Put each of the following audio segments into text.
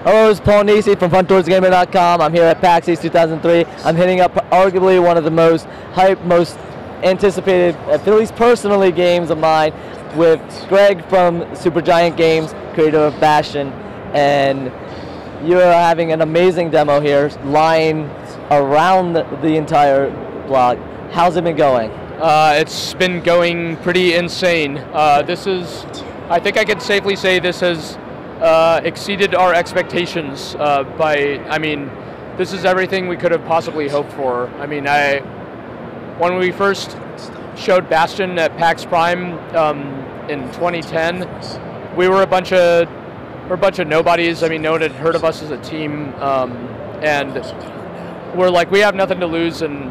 Hello, it's Paul Nisi from FrontDoorsGamer.com. I'm here at PAX East 2003. I'm hitting up arguably one of the most hyped, most anticipated, at least personally, games of mine with Greg from SuperGiant Games, creator of Bastion. And you're having an amazing demo here, lying around the entire block. How's it been going? It's been going pretty insane. I think I can safely say this has exceeded our expectations this is everything we could have possibly hoped for. I mean, when we first showed Bastion at PAX Prime in 2010, we were a bunch of nobodies. I mean, no one had heard of us as a team, and we're like, we have nothing to lose, and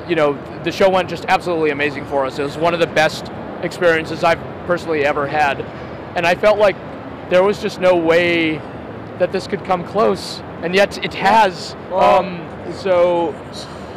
you know, the show went just absolutely amazing for us. It was one of the best experiences I've personally ever had, and I felt like there was just no way that this could come close, and yet it has. So,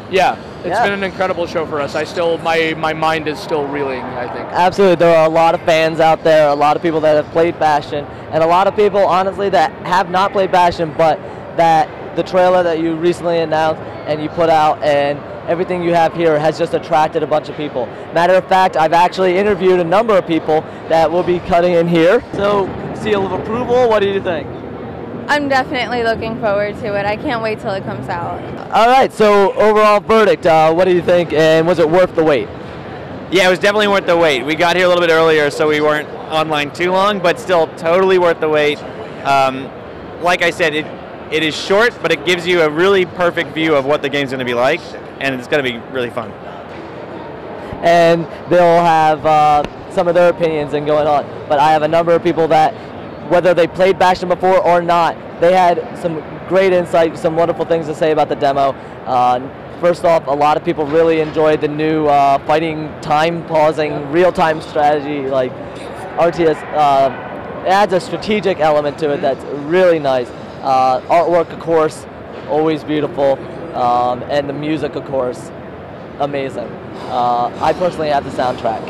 yeah, it's been an incredible show for us. My mind is still reeling, I think. Absolutely, there are a lot of fans out there, a lot of people that have played Bastion, and a lot of people, honestly, that have not played Bastion, but that the trailer that you recently announced and you put out and everything you have here has just attracted a bunch of people. Matter of fact, I've actually interviewed a number of people that will be cutting in here. So, seal of approval, what do you think? I'm definitely looking forward to it. I can't wait till it comes out. All right, so overall verdict, what do you think, and was it worth the wait? Yeah, it was definitely worth the wait. We got here a little bit earlier, so we weren't online too long, but still totally worth the wait. Like I said, it is short, but it gives you a really perfect view of what the game's going to be like, and it's going to be really fun. And they'll have some of their opinions and going on, but I have a number of people that, whether they played Bastion before or not, they had some great insight, some wonderful things to say about the demo. First off, a lot of people really enjoyed the new fighting time pausing, real-time strategy, like RTS. It adds a strategic element to it that's really nice. Artwork, of course, always beautiful, and the music, of course, amazing. I personally have the soundtrack.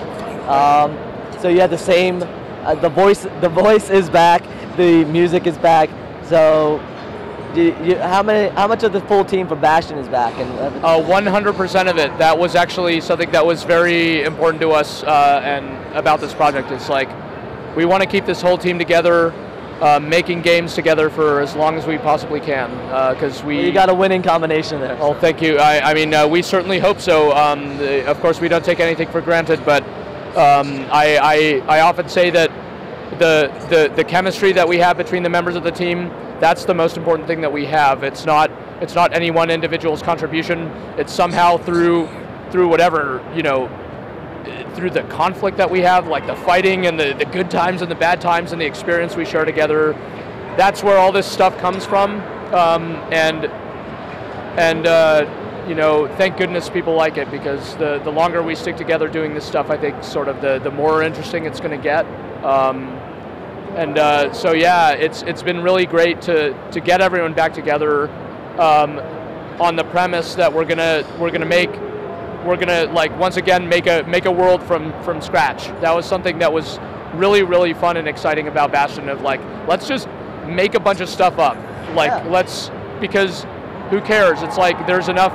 So you have the same, the voice is back, the music is back. So, how much of the full team for Bastion is back? 100% of it. That was actually something that was very important to us and about this project. It's like, we want to keep this whole team together, making games together for as long as we possibly can, because you got a winning combination there. Oh, thank you. I mean, we certainly hope so. Of course, we don't take anything for granted, but I often say that the chemistry that we have between the members of the team, that's the most important thing that we have. It's not any one individual's contribution. It's somehow through whatever, you know, through the conflict that we have, like the fighting and the good times and the bad times and the experience we share together. That's where all this stuff comes from, you know, thank goodness people like it, because the longer we stick together doing this stuff, I think sort of the more interesting it's going to get. So yeah, it's been really great to get everyone back together on the premise that we're gonna like once again make a world from scratch. That was something that was really fun and exciting about Bastion. Of like, let's just make a bunch of stuff up. Like because who cares? It's like there's enough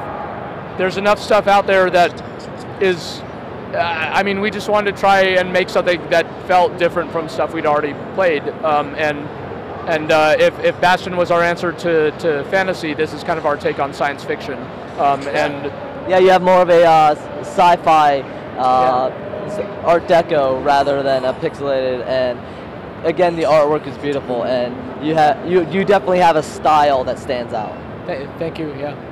stuff out there that is. I mean, we just wanted to try and make something that felt different from stuff we'd already played. If Bastion was our answer to fantasy, this is kind of our take on science fiction. Yeah, you have more of a sci-fi Art Deco rather than a pixelated, and again, the artwork is beautiful, and you definitely have a style that stands out. Thank you. Yeah.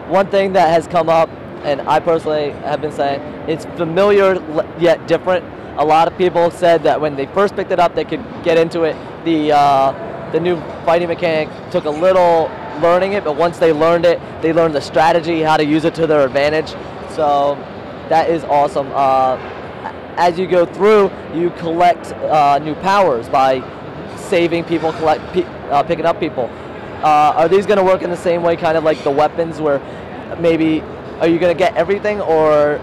One thing that has come up, and I personally have been saying, it's familiar yet different. A lot of people said that when they first picked it up, they could get into it. The new fighting mechanic took a little learning it, but once they learned it, they learned the strategy, how to use it to their advantage. So that is awesome. As you go through, you collect new powers by saving people, picking up people. Are these going to work in the same way, kind of like the weapons, where maybe are you going to get everything, or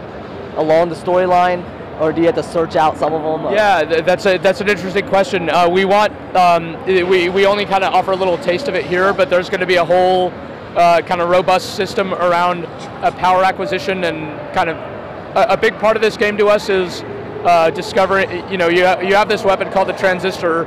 along the storyline, or do you have to search out some of them? Yeah, that's an interesting question. We want we only kind of offer a little taste of it here, but there's going to be a whole kind of robust system around power acquisition, and kind of a big part of this game to us is discovering. You know, you have this weapon called the Transistor.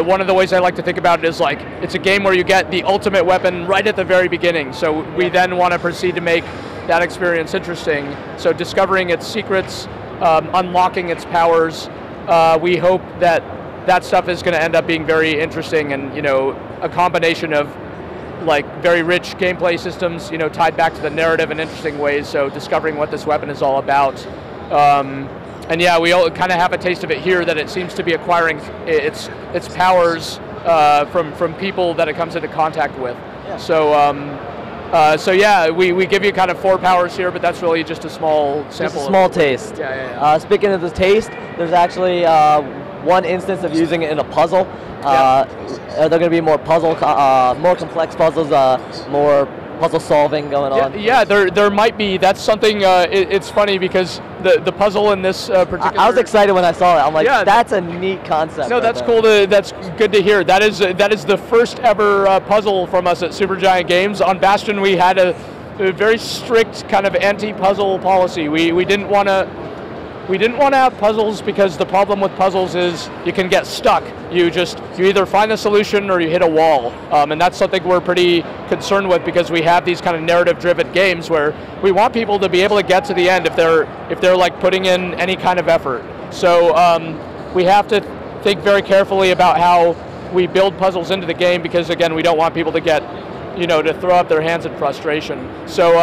One of the ways I like to think about it is like it's a game where you get the ultimate weapon right at the very beginning. So we then want to proceed to make that experience interesting. So discovering its secrets, unlocking its powers. We hope that stuff is going to end up being very interesting, and a combination of like very rich gameplay systems, tied back to the narrative in interesting ways. So discovering what this weapon is all about. And yeah, we all kind of have a taste of it here, that it seems to be acquiring its powers from people that it comes into contact with. Yeah. So yeah, we give you kind of 4 powers here, but that's really just a small sample. Just a small taste. Yeah. Speaking of the taste, there's actually one instance of using it in a puzzle. Are there going to be more more complex puzzles, more puzzle solving going on? Yeah, there might be. That's something. It's funny because the puzzle in this particular. I was excited when I saw it. I'm like, that's a neat concept. No, that's cool. That's good to hear. That is the first ever puzzle from us at SuperGiant Games. On Bastion, we had a very strict kind of anti-puzzle policy. We didn't want to. We didn't want to have puzzles because the problem with puzzles is you can get stuck. You either find the solution or you hit a wall, and that's something we're pretty concerned with, because we have these kind of narrative-driven games where we want people to be able to get to the end if they're like putting in any kind of effort. So we have to think very carefully about how we build puzzles into the game, because again, we don't want people to get to throw up their hands in frustration. So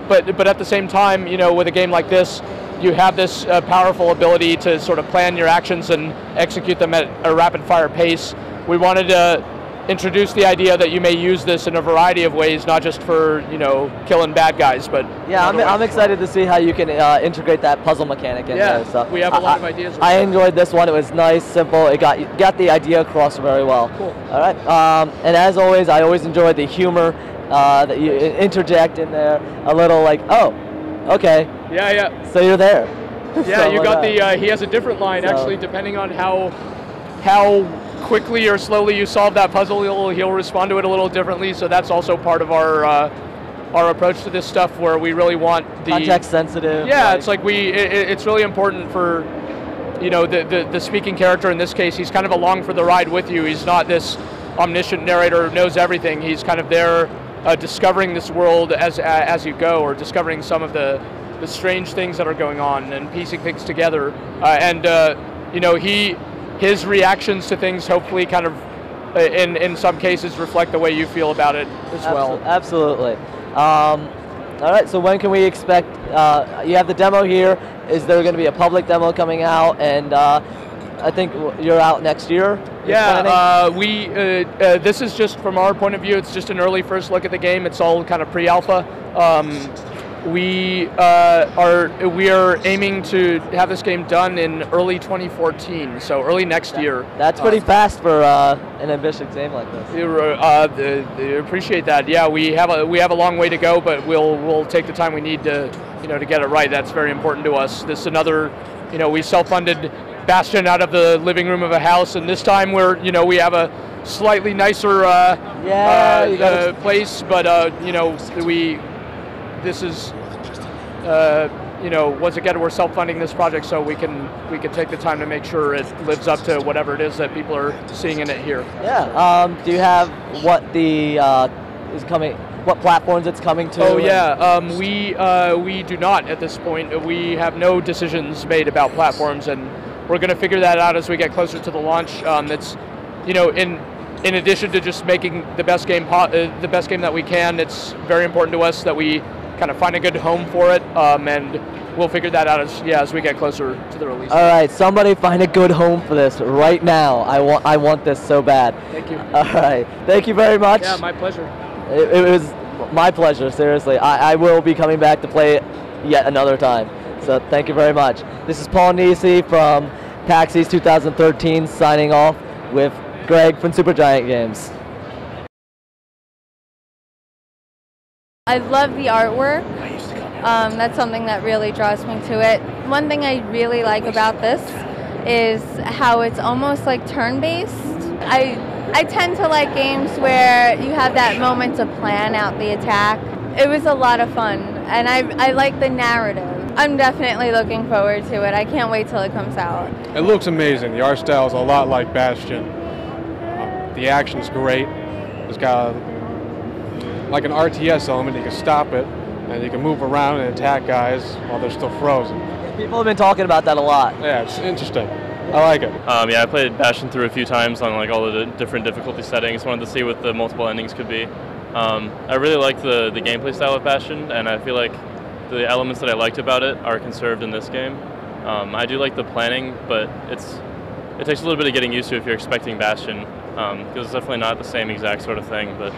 but at the same time, with a game like this, you have this powerful ability to sort of plan your actions and execute them at a rapid-fire pace. We wanted to introduce the idea that you may use this in a variety of ways, not just for killing bad guys, but yeah, I'm excited to see how you can integrate that puzzle mechanic in there. So we have a lot of ideas. I enjoyed this one. It was nice, simple. It got the idea across very well. Cool. All right, and as always, I always enjoyed the humor that you interject in there. A little like, oh, okay. Yeah. So you're there. Yeah, you got the. He has a different line actually, depending on how quickly or slowly you solve that puzzle. He'll respond to it a little differently. So that's also part of our approach to this stuff, where we really want the context sensitive. Yeah, it's like it's really important for the speaking character in this case. He's kind of along for the ride with you. He's not this omniscient narrator who knows everything. He's kind of there discovering this world as you go, or discovering some of the strange things that are going on and piecing things together. His reactions to things hopefully kind of, in some cases, reflect the way you feel about it as well. Absolutely. All right, so when can we expect, you have the demo here, is there going to be a public demo coming out? And I think you're out next year? Yeah, this is just, from our point of view, it's just an early first look at the game. It's all kind of pre-alpha. We are aiming to have this game done in early 2014, so early next year. That's pretty fast for an ambitious game like this. Appreciate that. Yeah, we have a long way to go, but we'll take the time we need to to get it right. That's very important to us. This is another, we self-funded Bastion out of the living room of a house, and this time we have a slightly nicer place, but this is once again, we're self-funding this project, so we can take the time to make sure it lives up to whatever it is that people are seeing in it here. Yeah. Do you have what the is coming? What platforms it's coming to? Oh yeah, we do not at this point. We have no decisions made about platforms, and we're going to figure that out as we get closer to the launch. It's in addition to just making the best game that we can, it's very important to us that we kind of find a good home for it, and we'll figure that out as we get closer to the release. All right, somebody find a good home for this right now. I want this so bad. Thank you. All right, thank you very much. Yeah, my pleasure. It was my pleasure, seriously. I will be coming back to play it yet another time. So thank you very much. This is Paul Nisi from PAX East 2013 signing off with Greg from SuperGiant Games. I love the artwork. That's something that really draws me to it. One thing I really like about this is how it's almost like turn-based. I tend to like games where you have that moment to plan out the attack. It was a lot of fun, and I like the narrative. I'm definitely looking forward to it. I can't wait till it comes out. It looks amazing. The art style is a lot like Bastion. The action's great. It's got like an RTS element. You can stop it, and you can move around and attack guys while they're still frozen. People have been talking about that a lot. Yeah, it's interesting. I like it. Yeah, I played Bastion through a few times on like all the different difficulty settings. Wanted to see what the multiple endings could be. I really liked the gameplay style of Bastion, and I feel like the elements that I liked about it are conserved in this game. I do like the planning, but it takes a little bit of getting used to if you're expecting Bastion, because it's definitely not the same exact sort of thing. But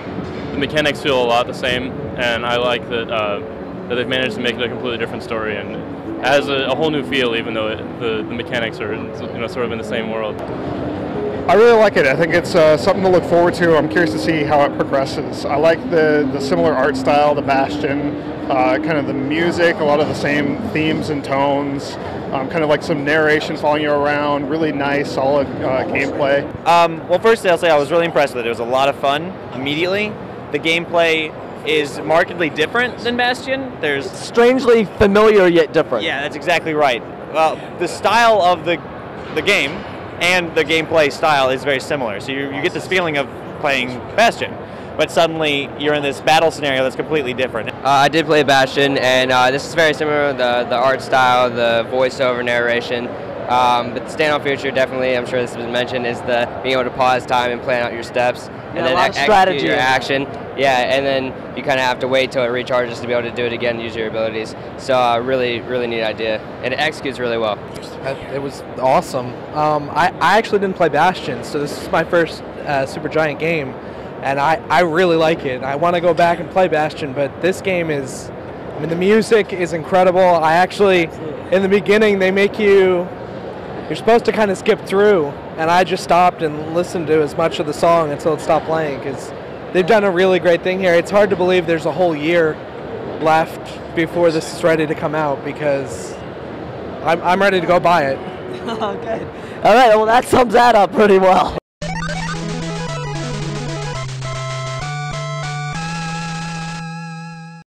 the mechanics feel a lot the same, and I like that they've managed to make it a completely different story and it has a whole new feel, even though the mechanics are sort of in the same world. I really like it. I think it's something to look forward to. I'm curious to see how it progresses. I like the similar art style, the Bastion, kind of the music, a lot of the same themes and tones, kind of like some narration following you around, really nice, solid gameplay. Well, first I'll say I was really impressed with it. It was a lot of fun immediately. The gameplay is markedly different than Bastion. There's strangely familiar yet different. Yeah, that's exactly right. Well, the style of the game and the gameplay style is very similar. So you get this feeling of playing Bastion, but suddenly you're in this battle scenario that's completely different. I did play Bastion, and this is very similar. The art style, the voiceover narration. But the standout feature, definitely, I'm sure this has been mentioned, is the being able to pause time and plan out your steps, and then execute your action. Yeah, and then you kind of have to wait till it recharges to be able to do it again and use your abilities. So really, really neat idea, and it executes really well. It was awesome. I actually didn't play Bastion, so this is my first SuperGiant game, and I really like it. I want to go back and play Bastion, but this game is, I mean, the music is incredible. I actually, in the beginning, they make you're supposed to kind of skip through, and I just stopped and listened to as much of the song until it stopped playing, because they've done a really great thing here. It's hard to believe there's a whole year left before this is ready to come out, because I'm ready to go buy it. Okay. All right, well, that sums that up pretty well.